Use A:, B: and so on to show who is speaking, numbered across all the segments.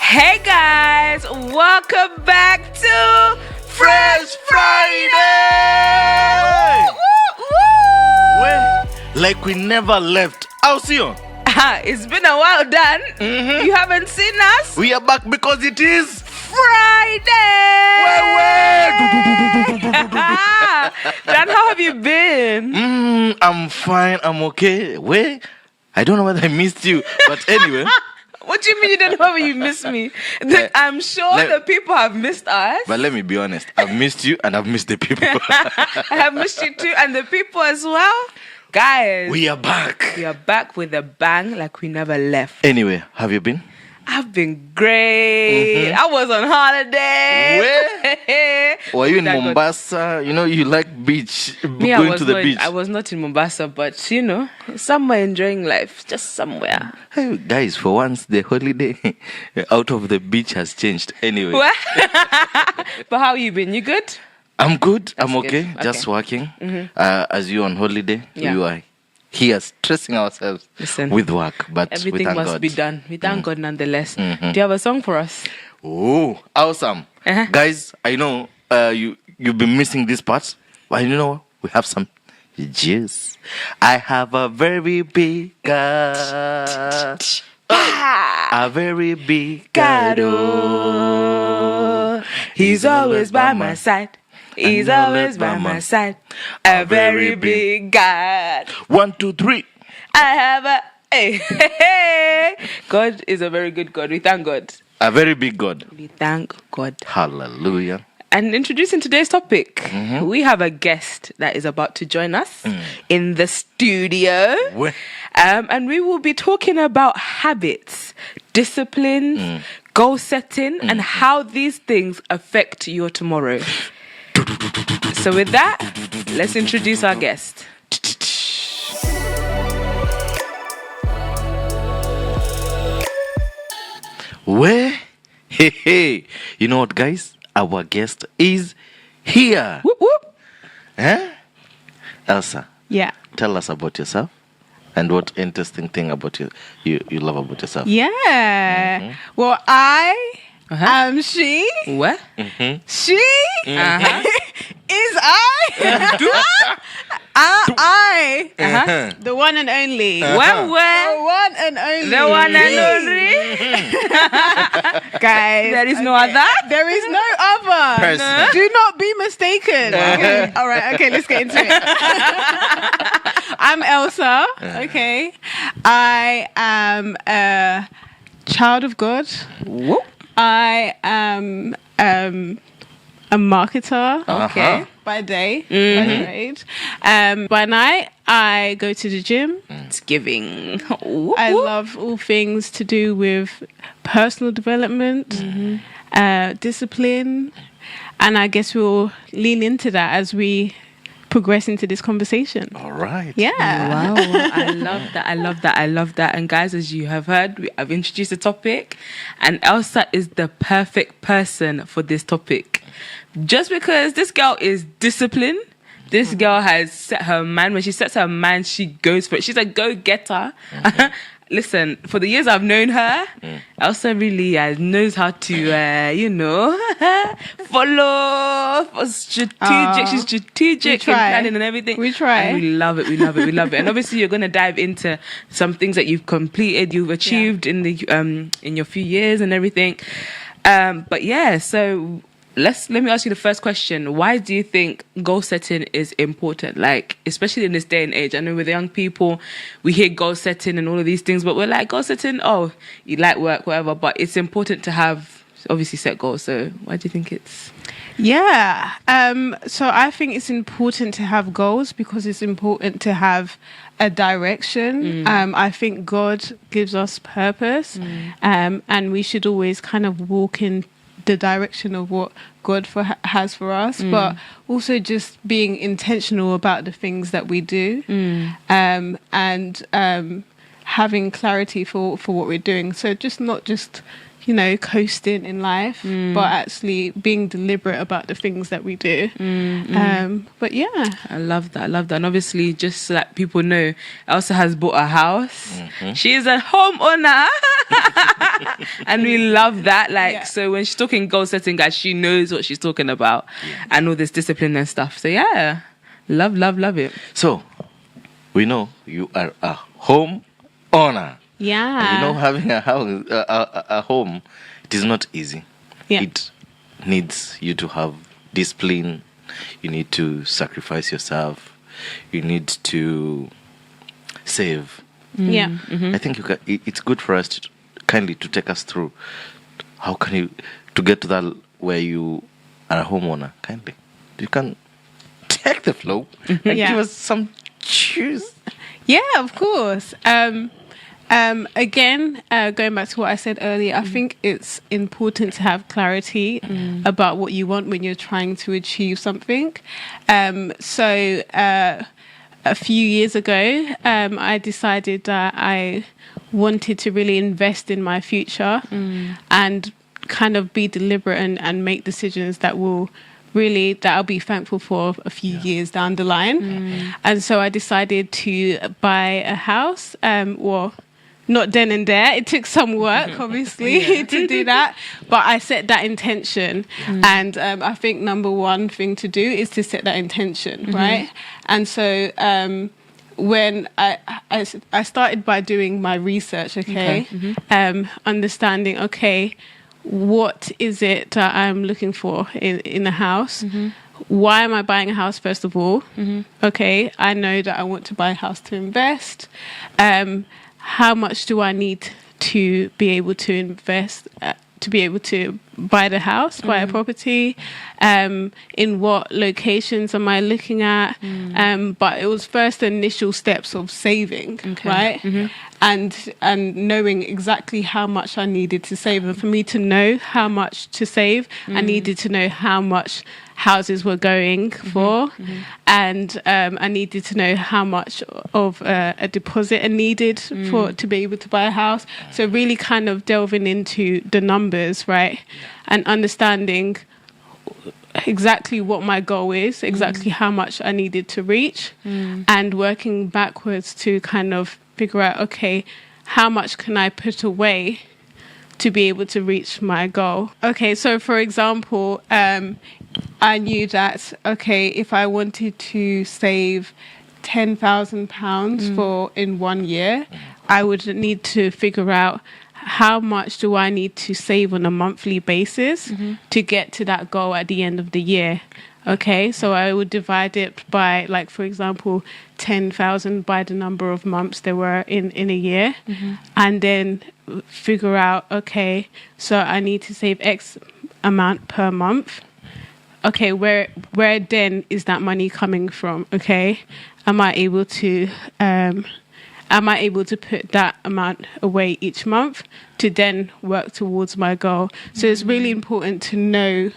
A: Hey guys, welcome back to
B: Fresh Friday! Well, like we never left. I'll see you.
A: It's been a while, Dan. You haven't seen us?
B: We are back because it is
A: Friday! Dan, how have you been?
B: I'm fine. I'm okay. Wait, I don't know whether I missed you, but anyway.
A: What do you mean you don't know whether you missed me? I'm sure the people have missed us.
B: But let me be honest. I've missed you and I've missed the people.
A: I have missed you too and the people as well. Guys,
B: We are back.
A: we are back with a bang like we never left.
B: Anyway, have you been?
A: I've been great. I was on holiday.
B: Where? Were you in Mombasa? You know, you like beach, going to the beach.
A: I was not in Mombasa, but somewhere enjoying life, just somewhere.
B: Hey, guys, for once, the holiday out of the beach has changed. Anyway.
A: But how you been? You good?
B: I'm good. I'm
A: That's
B: okay.
A: good.
B: Just working. As you on holiday,
A: Yeah.
B: we are here stressing ourselves with work. But
A: Everything
B: we thank
A: must
B: God.
A: be done. We thank God nonetheless. Do you have a song for us?
B: Oh, awesome. Guys, I know you've been missing this part. But you know what? We have some juice. I have a very big God. A very big God.
A: Oh, He's always by my side. He's always by my side. A very big God.
B: 1, 2, 3.
A: I have a... Hey. God is a very good God. We thank God.
B: A very big God.
A: We thank God.
B: Hallelujah.
A: And introducing today's topic, we have a guest that is about to join us in the studio. And we will be talking about habits, discipline, goal setting, and how these things affect your tomorrow. So with that, let's introduce our guest.
B: Where? Hey. You know what, guys? Our guest is here.
A: Whoop, whoop.
B: Elsa,
C: Yeah.
B: tell us about yourself and what interesting thing about you love about yourself.
C: Yeah. Well, I am she.
A: What?
C: She is I. The one and only.
A: Well.
C: The one and only.
A: The one and only.
C: Guys.
A: There is no other.
C: There is no other.
B: Person.
C: Do not be mistaken. Okay. All right. Okay. Let's get into it. I'm Elsa. Okay. I am a child of God.
A: Whoop.
C: I am a marketer.
A: Okay.
C: By day, by trade. By night, I go to the gym.
A: It's giving.
C: I love all things to do with personal development, discipline, and I guess we'll lean into that as we progress into this conversation.
B: All right.
C: Yeah.
A: Wow, I love that. And guys, as you have heard, I've introduced the topic, and Elsa is the perfect person for this topic. Just because this girl is disciplined, this girl has set her mind. When she sets her mind, she goes for it. She's a go-getter. Listen, for the years I've known her, Elsa really knows how to, follow strategic. She's strategic in planning and everything.
C: We try.
A: And we love it. And obviously, you're going to dive into some things that you've completed, you've achieved in your few years and everything. But yeah, so let me ask you the first question. Why do you think goal setting is important? Like, especially in this day and age. I know with young people, we hear goal setting and all of these things, but we're like, goal setting, oh, you like work, whatever. But it's important to have, obviously, set goals. So why do you think it's...
C: Yeah. So I think it's important to have goals because it's important to have a direction. I think God gives us purpose, and we should always kind of walk in the direction of what God has for us, but also just being intentional about the things that we do, and having clarity for what we're doing. So just not just, you know, coasting in life, but actually being deliberate about the things that we do. But yeah.
A: I love that. And obviously, just so that people know, Elsa has bought a house. She is a homeowner. And we love that. Like, so when she's talking goal setting, guys, she knows what she's talking about and all this discipline and stuff. So yeah, love it.
B: So, we know you are a home owner.
C: Yeah.
B: And you know, having a house, a home, it is not easy.
C: Yeah.
B: It needs you to have discipline. You need to sacrifice yourself. You need to save.
C: Yeah.
B: I think it's good for us to kindly to take us through how can you to get to that where you are a homeowner. Kindly, you can take the flow and give us some choose.
C: Yeah, of course. Again, going back to what I said earlier, I think it's important to have clarity about what you want when you're trying to achieve something. So a few years ago, I decided that I wanted to really invest in my future and kind of be deliberate and make decisions that I'll be thankful for a few years down the line. And so I decided to buy a house, not then and there. It took some work, obviously, to do that. But I set that intention. And I think number one thing to do is to set that intention, right? And so when I started by doing my research, understanding, what is it that I'm looking for in a house? Why am I buying a house, first of all? Okay, I know that I want to buy a house to invest. How much do I need to be able to invest, to be able to buy the house, buy a property? In what locations am I looking at? But it was first the initial steps of saving, right? And knowing exactly how much I needed to save. And for me to know how much to save, I needed to know how much houses were going for, and I needed to know how much of a deposit I needed to be able to buy a house. So really kind of delving into the numbers, right? And understanding exactly what my goal is, exactly how much I needed to reach, and working backwards to kind of figure out, okay, how much can I put away to be able to reach my goal? Okay, so for example, I knew that, if I wanted to save £10,000 for in 1 year, I would need to figure out how much do I need to save on a monthly basis to get to that goal at the end of the year. Okay, so I would divide it by, like, for example, 10,000 by the number of months there were in a year, and then figure out, okay, so I need to save X amount per month. Okay, where then is that money coming from? Okay, am I able to put that amount away each month to then work towards my goal? So it's really important to know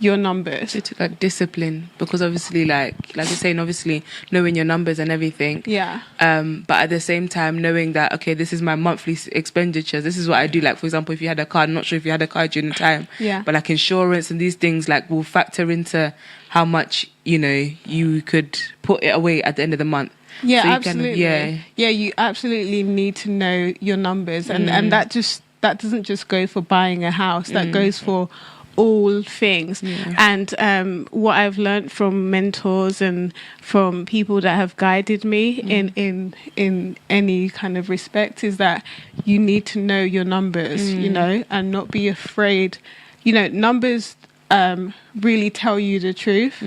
C: your numbers.
A: It's like discipline, because obviously, like you're saying, obviously knowing your numbers and everything.
C: Yeah.
A: But at the same time, knowing that, okay, this is my monthly expenditures. This is what I do. Like, for example, if you had a car, I'm not sure if you had a car during the time.
C: Yeah.
A: But like insurance and these things, like, will factor into how much, you know, you could put it away at the end of the month.
C: Yeah,
A: so
C: absolutely. Yeah, you absolutely need to know your numbers, and that doesn't just go for buying a house. That goes for all things. And what I've learned from mentors and from people that have guided me in any kind of respect is that you need to know your numbers, you know, and not be afraid. You know, numbers really tell you the truth,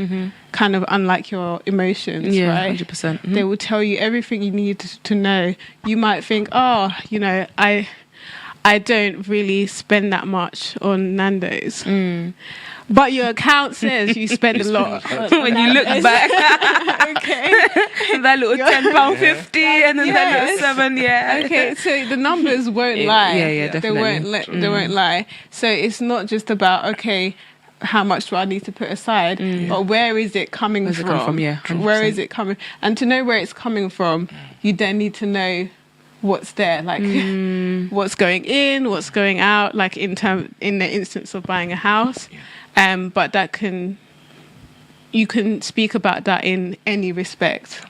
C: kind of unlike your emotions, right?
A: 100%.
C: They will tell you everything you need to know. You might think, oh, you know, I don't really spend that much on Nando's. But your account says you spend a lot.
A: When you look back, that little £10.50 and then that little £7,
C: Okay, so the numbers won't lie.
A: Yeah, definitely.
C: They won't lie. So it's not just about, how much do I need to put aside, but where is it coming from?
A: Yeah, 100%.
C: Where is it coming? And to know where it's coming from, you then need to know what's there, like what's going in, what's going out, like in the instance of buying a house. But you can speak about that in any respect.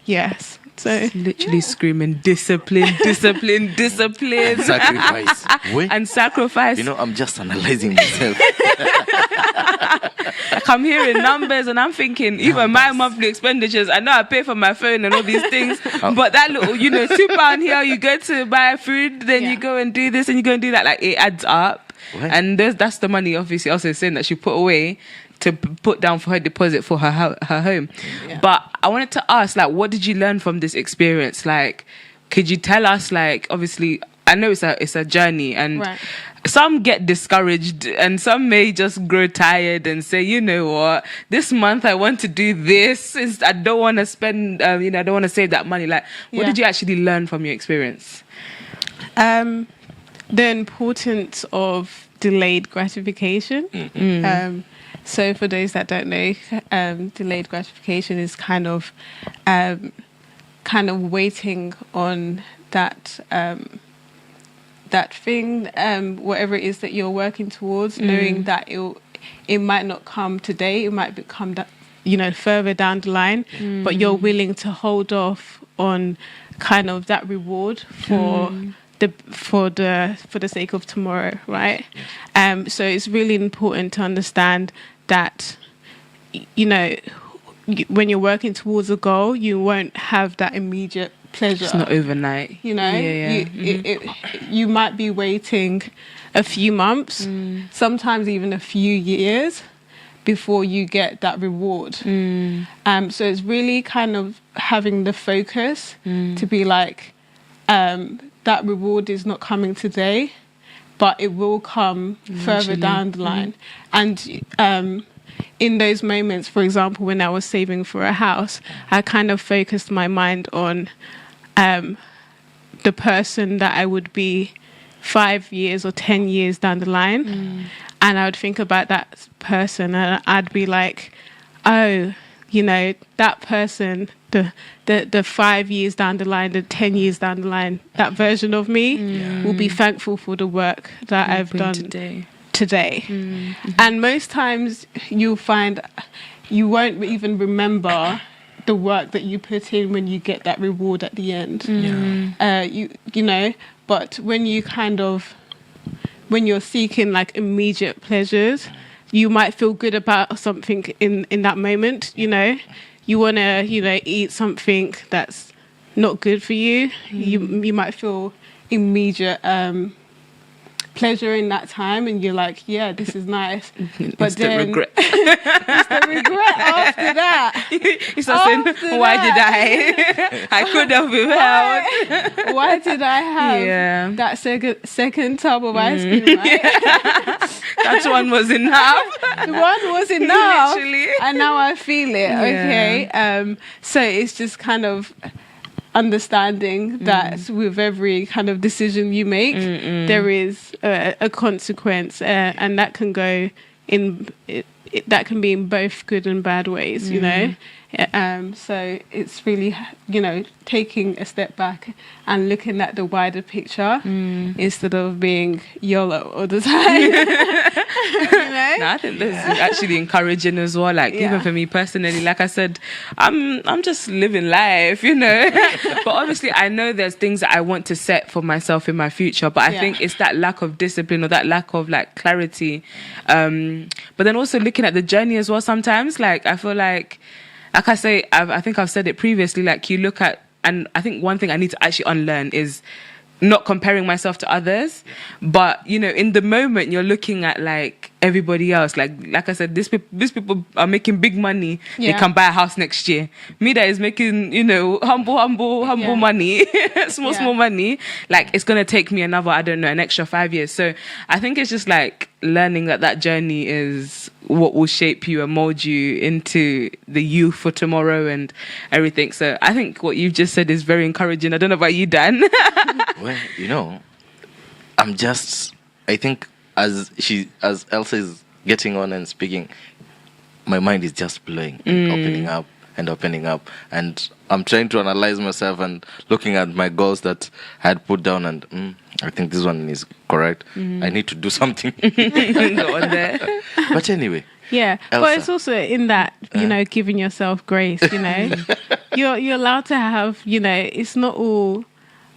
C: Yes. So
A: It's literally screaming discipline, discipline, discipline,
B: Sacrifice. Wait.
A: and sacrifice.
B: You know, I'm just analyzing myself.
A: Like I'm hearing numbers and I'm thinking, even my monthly expenditures, I know I pay for my phone and all these things, but that little, £2 here, you go to buy food, then you go and do this and you go and do that, like it adds up.
B: What?
A: And that's the money, obviously, also saying that she put away to put down for her deposit for her home.
C: Yeah.
A: But I wanted to ask, like, what did you learn from this experience? Like, could you tell us, like, obviously, I know it's a journey, and some get discouraged and some may just grow tired and say, you know what, this month I want to do this. I don't want to spend, I don't want to save that money. Like, what did you actually learn from your experience?
C: The importance of delayed gratification. So for those that don't know, delayed gratification is kind of waiting on that thing, whatever it is that you're working towards, knowing that it might not come today, it might come further down the line, but you're willing to hold off on kind of that reward for the sake of tomorrow, right? So it's really important to understand that, when you're working towards a goal, you won't have that immediate pleasure.
A: It's not overnight.
C: You might be waiting a few months, sometimes even a few years before you get that reward. So it's really kind of having the focus to be like, that reward is not coming today, but it will come further down the line. And in those moments, for example, when I was saving for a house, I kind of focused my mind on the person that I would be 5 years or 10 years down the line. And I would think about that person and I'd be like, oh, that person, the 5 years down the line, the 10 years down the line, that version of me will be thankful for the work that I've done today. And most times you'll find you won't even remember the work that you put in when you get that reward at the end. But when you're seeking like immediate pleasures, you might feel good about something in that moment. You want to eat something that's not good for you. You might feel immediate pleasure in that time, and you're like, yeah, this is nice. But then
A: regret.
C: It's the regret after that.
A: You start saying, why did I could have been held.
C: Why did I have that second tub of ice cream, right?
A: That one was enough.
C: The one was enough.
A: Literally.
C: And now I feel it, okay? So it's just kind of understanding that with every kind of decision you make, there is a consequence, and that can go that can be in both good and bad ways, so it's really taking a step back and looking at the wider picture instead of being YOLO all the time.
A: No, I think this is actually encouraging as well. Like even for me personally, like I said, I'm just living life, But obviously, I know there's things that I want to set for myself in my future. But I think it's that lack of discipline or that lack of like clarity. But then also looking at the journey as well. Sometimes, like I feel like I say, I think I've said it previously. Like you look at, and I think one thing I need to actually unlearn is not comparing myself to others, but in the moment you're looking at like everybody else. Like I said, these people are making big money. They can buy a house next year. Me that is making humble money, small money. Like it's gonna take me an extra 5 years. So I think it's just like learning that journey is what will shape you and mold you into the you for tomorrow and everything. So I think what you've just said is very encouraging. I don't know about you, Dan.
B: Well, I think as Elsa is getting on and speaking, my mind is just blowing, opening up, and opening up. And I'm trying to analyze myself and looking at my goals that I had put down, and I think this one is correct. I need to do something.
A: Go on there.
B: But anyway.
C: Yeah,
B: Elsa.
C: but it's also in that, giving yourself grace, You're allowed to have, it's not all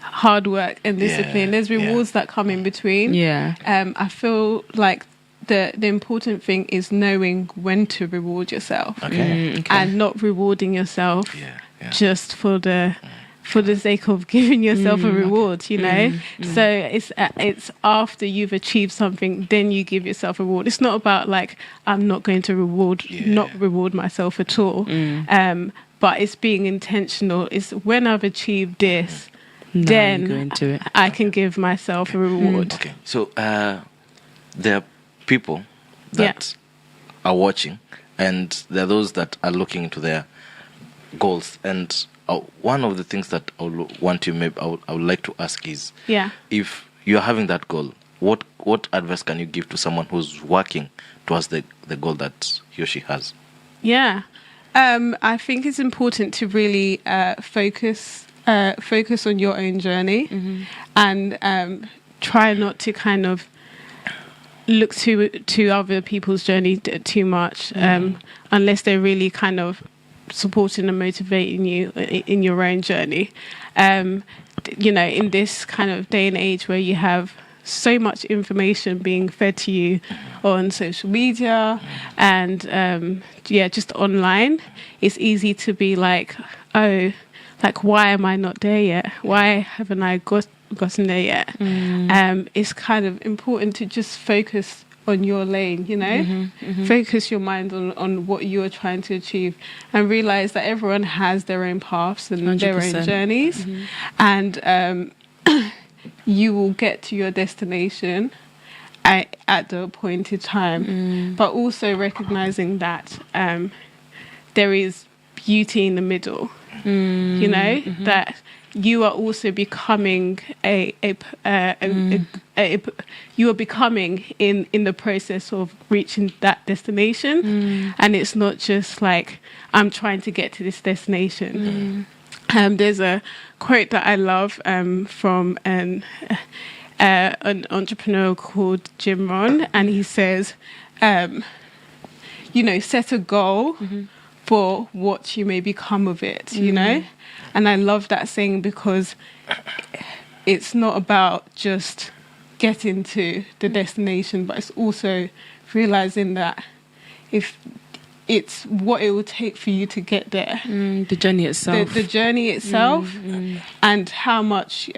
C: hard work and discipline. There's rewards that come in between.
A: Yeah.
C: I feel like the important thing is knowing when to reward yourself.
B: Okay.
C: And not rewarding yourself just for the sake of giving yourself a reward, So it's after you've achieved something, then you give yourself a reward. It's not about like, I'm not going to not reward myself at all. But it's being intentional. It's when I've achieved this, then
A: go into it.
C: I can give myself a reward.
B: Okay. So there are people that are watching, and there are those that are looking into their goals. And one of the things that I would like to ask is, if you're having that goal, what advice can you give to someone who's working towards the goal that he or she has?
C: Yeah, I think it's important to really focus on your own journey, and try not to kind of look to other people's journey too much, unless they're really kind of supporting and motivating you in your own journey. In this kind of day and age where you have so much information being fed to you on social media and just online, it's easy to be like, oh, like, why am I not there yet? Why haven't I gotten there yet? It's kind of important to just focus on your lane, focus your mind on what you're trying to achieve, and realize that everyone has their own paths and
A: 100%.
C: their own journeys, and you will get to your destination at the appointed time, but also recognizing that there is beauty in the middle, that you are also becoming you are becoming in the process of reaching that destination, and it's not just like, I'm trying to get to this destination. There's a quote that I love from an entrepreneur called Jim Rohn, and he says, set a goal for what you may become of it, And I love that saying, because it's not about just getting to the destination, but it's also realizing that if it's what it will take for you to get there.
A: The journey itself.
C: The journey itself, and how much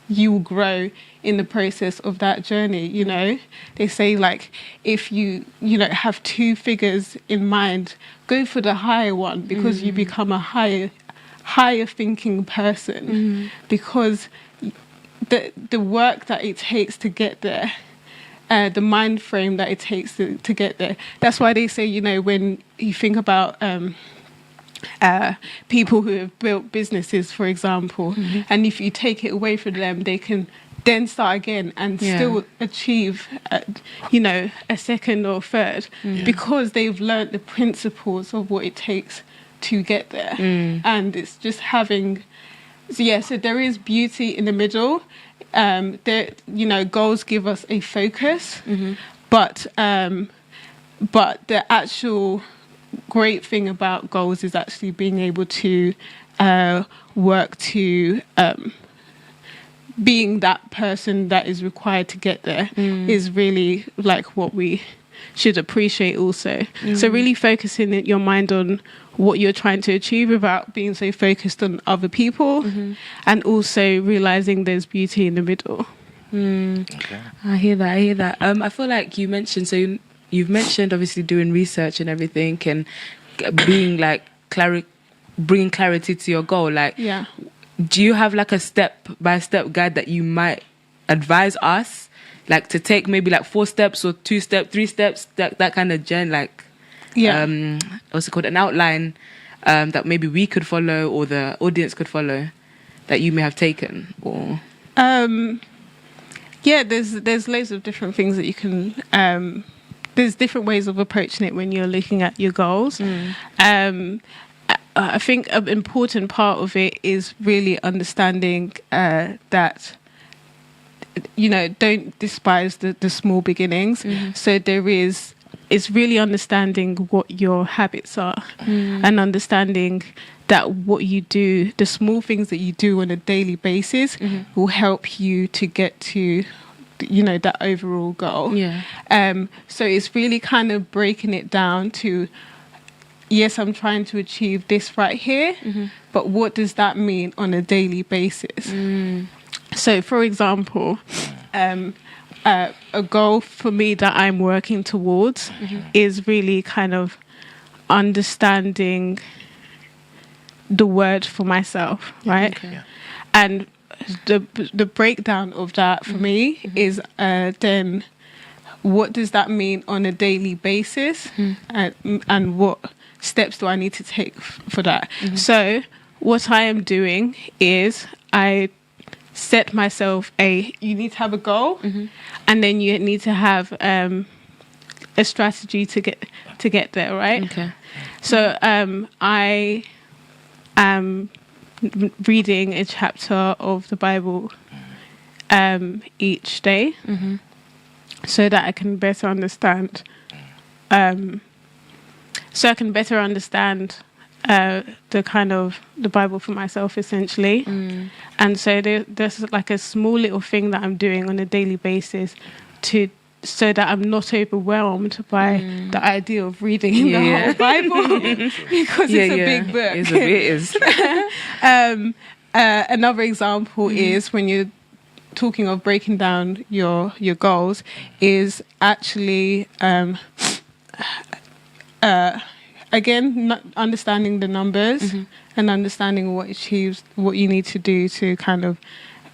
C: you will grow in the process of that journey, They say, like, if you have two figures in mind, go for the higher one, because you become a higher thinking person, because the work that it takes to get there, the mind frame that it takes to get there. That's why they say, when you think about people who have built businesses, for example, and if you take it away from them, they can then start again and still achieve, a second or third, because they've learnt the principles of what it takes to get there. And it's just having, so there is beauty in the middle. Goals give us a focus, but the actual great thing about goals is actually being able to work to being that person that is required to get there is really like what we should appreciate also. So really focusing your mind on what you're trying to achieve without being so focused on other people, and also realizing there's beauty in the middle.
B: Okay.
A: I hear that. I feel like you've mentioned obviously doing research and everything, and being like bringing clarity to your goal. Like, do you have like a step-by-step guide that you might advise us, like, to take maybe like 4 steps or 2 steps, 3 steps, that kind of journey, like, what's it called, an outline that maybe we could follow or the audience could follow that you may have taken? Or
C: there's loads of different things that you can there's different ways of approaching it when you're looking at your goals. I think an important part of it is really understanding that, don't despise the small beginnings. So it's really understanding what your habits are and understanding that what you do, the small things that you do on a daily basis will help you to get to that overall goal. So it's really kind of breaking it down to, yes, I'm trying to achieve this right here, but what does that mean on a daily basis? So for example, a goal for me that I'm working towards is really kind of understanding the word for myself, right? And the breakdown of that for me is then what does that mean on a daily basis, and what steps do I need to take for that? So what I am doing is I set myself you need to have a goal, and then you need to have a strategy to get there, right? So I am reading a chapter of the Bible each day, so that I can better understand. The kind of the Bible for myself, essentially. And so there's like a small little thing that I'm doing on a daily basis so that I'm not overwhelmed by the idea of reading the whole Bible because it's a big book.
A: It is.
C: Another example is when you're talking of breaking down your goals is actually again, not understanding the numbers and understanding what you need to do to kind of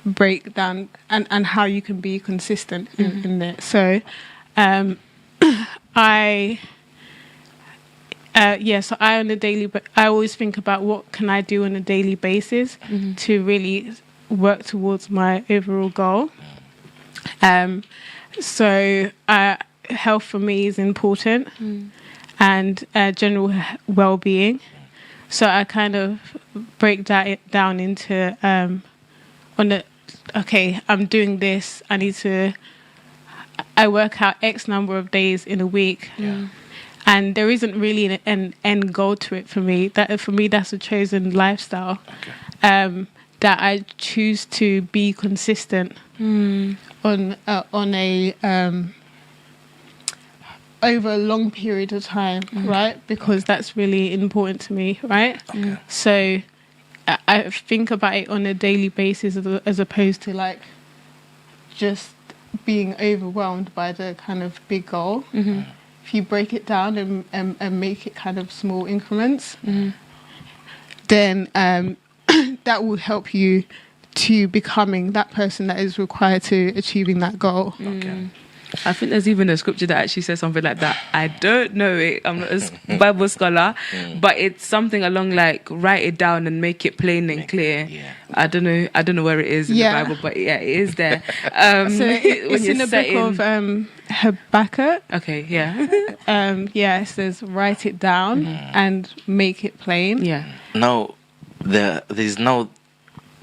C: break down and how you can be consistent in there. So, so I on a daily, I always think about what can I do on a daily basis to really work towards my overall goal. So health for me is important. And general well-being. So I kind of break that down into I'm doing this. I work out X number of days in a week, and there isn't really an end goal to it for me. That's a chosen lifestyle that I choose to be consistent on a over a long period of time, right? Because that's really important to me, right? So I think about it on a daily basis as opposed to like just being overwhelmed by the kind of big goal. If you break it down and make it kind of small increments, then that will help you to becoming that person that is required to achieving that goal.
A: I think there's even a scripture that actually says something like that. I don't know it. I'm not a Bible scholar, but it's something along like write it down and make it plain and clear. I don't know where it is in the Bible, but it is there.
C: So it's in the book of Habakkuk.
A: Okay,
C: it says write it down and make it plain.
B: Now there's now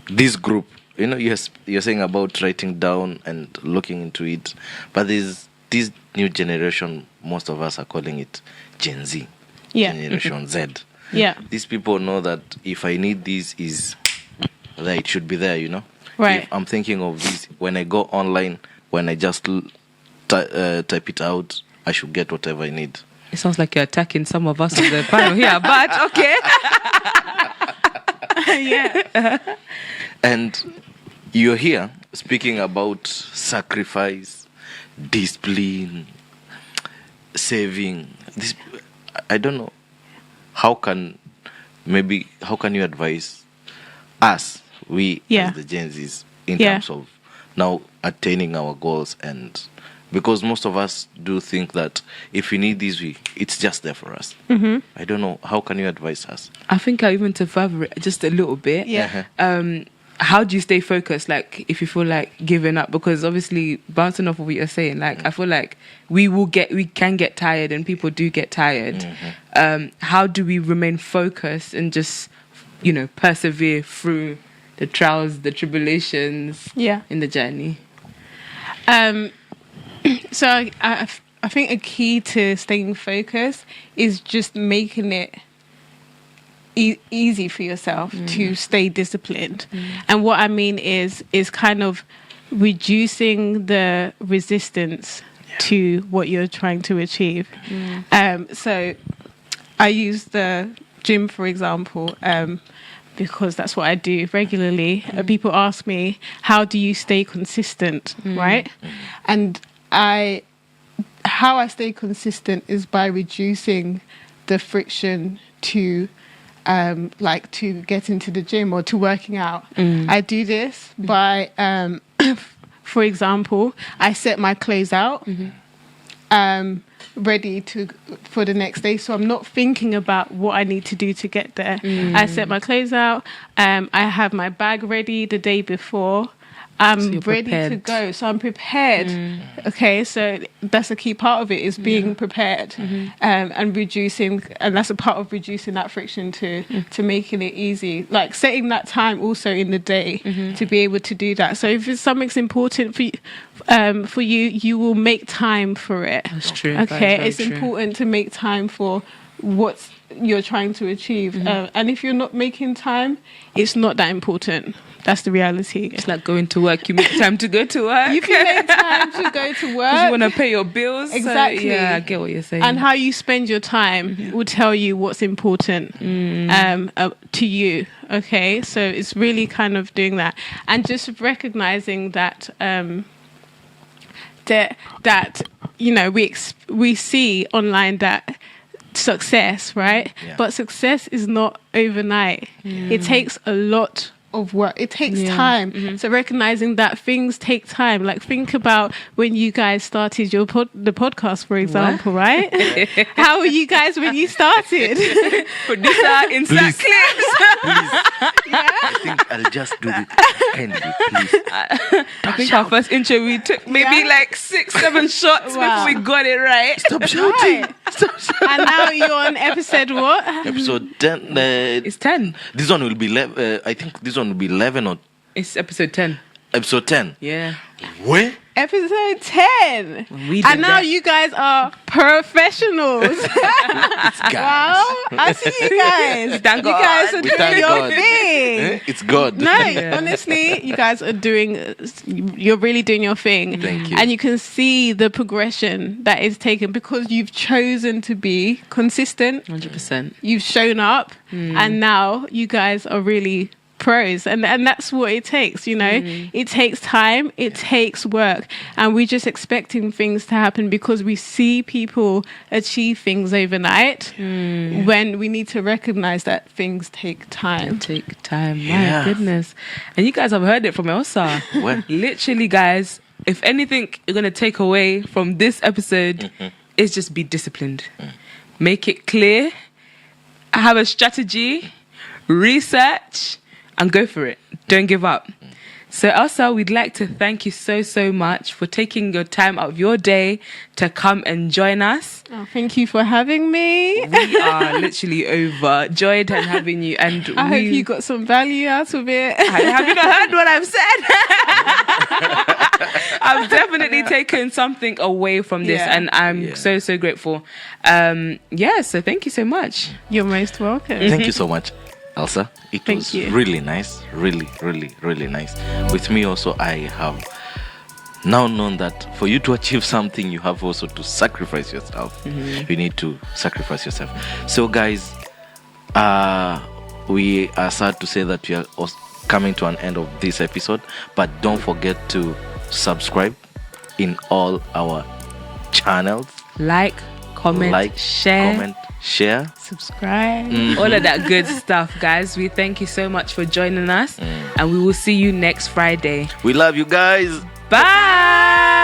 B: this group. You're saying about writing down and looking into it, but there's this new generation. Most of us are calling it Gen Z, Generation Z. These people know that if I need this, is there, it should be there.
C: Right.
B: If I'm thinking of this when I go online, when I just type it out, I should get whatever I need.
A: It sounds like you're attacking some of us on the panel here, but okay.
B: And you're here speaking about sacrifice, discipline, saving. This, I don't know. How can you advise us, as the Gen Zs, in terms of now attaining our goals? And because most of us do think that if we need this, it's just there for us. I don't know. How can you advise us?
A: I think I even to further it just a little bit. how do you stay focused? Like, if you feel like giving up, because obviously bouncing off of what you're saying, like, I feel like we can get tired, and people do get tired. How do we remain focused and just, persevere through the trials, the tribulations, in the journey?
C: So I think a key to staying focused is just making it easy for yourself to stay disciplined. And what I mean is kind of reducing the resistance to what you're trying to achieve. So I use the gym, for example, because that's what I do regularly. People ask me, how do you stay consistent, right? And how I stay consistent is by reducing the friction to to get into the gym or to working out. I do this by, for example, I set my clothes out ready for the next day, so I'm not thinking about what I need to do to get there. I set my clothes out. I have my bag ready the day before. I'm ready to go, so I'm prepared. Okay, so that's a key part of it, is being prepared and reducing, and that's a part of reducing that friction to making it easy. Like setting that time also in the day to be able to do that. So if it's something's important for you, you will make time for it.
A: That's true.
C: Okay, it's important to make time for what you're trying to achieve. And if you're not making time, it's not that important. That's the reality.
A: It's like going to work. You make time to go to work.
C: You can make time to go to work.
A: Because you want to pay your bills.
C: Exactly.
A: So, yeah, I get what you're saying.
C: And how you spend your time will tell you what's important to you. Okay, so it's really kind of doing that. And just recognizing that we see online that success, right? But success is not overnight. It takes a lot of work. It takes time. So recognizing that things take time. Like, think about when you guys started the podcast, for example, right? How were you guys when you started?
A: Producer, insert clips.
B: Please. I think I'll just do it. Kindly, please.
A: I think our first intro, we took maybe like 6-7 shots before we got it right.
B: Stop shouting.
C: Right. And now you're on episode what?
B: Episode 10.
A: It's 10.
B: This one will be 11. I think this one will be 11 or...
A: It's episode 10.
B: Episode 10?
A: Yeah.
B: Where?
C: Episode 10. And now you guys are professionals. Wow. I see you guys.
A: Thank
C: you
A: God.
C: guys are
B: We
C: doing
B: thank
C: your
B: God.
C: thing.
B: It's God.
C: No, honestly, you guys are you're really doing your thing.
B: Thank you.
C: And you can see the progression that is taken because you've chosen to be consistent.
A: 100%.
C: You've shown up and now you guys are really pros, and that's what it takes. It takes time, it takes work, and we're just expecting things to happen because we see people achieve things overnight when we need to recognize that things take time.
B: Yeah.
A: My goodness. And you guys have heard it from Elsa.
B: What?
A: Literally, guys, if anything you're going to take away from this episode is just be disciplined. Make it clear, have a strategy, research, and go for it. Don't give up. So Elsa, we'd like to thank you so much for taking your time out of your day to come and join us.
C: Oh, thank you for having me.
A: We are literally overjoyed and having you. And
C: I hope you got some value out of it.
A: Have you not heard what I've said? I've definitely taken something away from this, and I'm so grateful. So thank you so much.
C: You're most welcome.
B: Thank you so much, Elsa. It was really nice. Really, really, really nice. With me also, I have now known that for you to achieve something, you have also to sacrifice yourself. You need to sacrifice yourself. So guys, we are sad to say that we are coming to an end of this episode, but don't forget to subscribe in all our channels.
A: Like, comment, share,
C: subscribe,
A: all of that good stuff, guys. We thank you so much for joining us, and we will see you next Friday.
B: We love you guys.
A: Bye.